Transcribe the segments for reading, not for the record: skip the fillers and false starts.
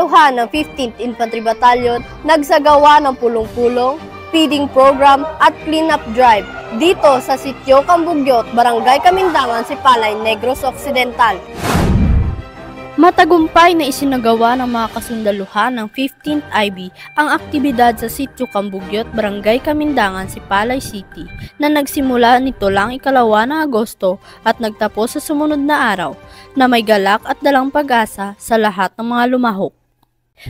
Kasundaluhan ng 15th Infantry Battalion nagsagawa ng pulong-pulong, feeding program at cleanup drive dito sa Sitio Cambugyot, Barangay Camindangan, Sipalay, Negros Occidental. Matagumpay na isinagawa ng mga kasundaluhan ng 15th IB ang aktibidad sa Sitio Cambugyot, Barangay Camindangan, Sipalay City na nagsimula nito lang 2 ng Agosto at nagtapos sa sumunod na araw na may galak at dalang pag-asa sa lahat ng mga lumahok.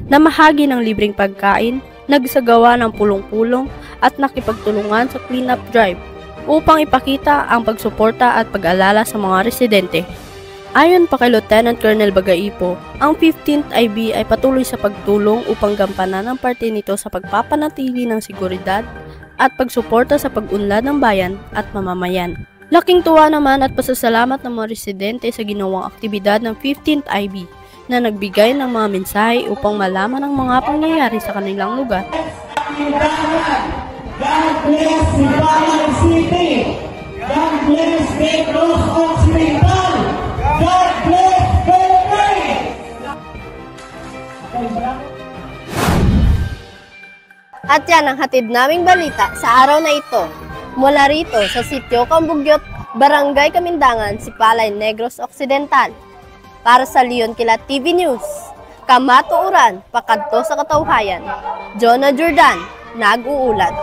Namahagi ng libreng pagkain, nagsagawa ng pulong-pulong at nakipagtulungan sa cleanup drive upang ipakita ang pagsuporta at pag-alala sa mga residente. Ayon pa kay Lieutenant Colonel Bagaipo, ang 15th IB ay patuloy sa pagtulong upang gampanan ang parte nito sa pagpapanatili ng seguridad at pagsuporta sa pag-unlad ng bayan at mamamayan. Laking tuwa naman at pasasalamat ng mga residente sa ginawang aktibidad ng 15th IB na nagbigay ng mga mensahe upang malaman ang mga pangyayari sa kanilang lugar. God bless Sipalay City! God bless Negros Occidental! God bless Philippines! At yan ang hatid naming balita sa araw na ito. Mula rito sa Sitio Cambugyot, Barangay Camindangan, Sipalay, Negros Occidental. Para sa Leon Kilat TV News, kamatuuran, pakadto sa katawhayan. Jonah Jordan, nag-uulat.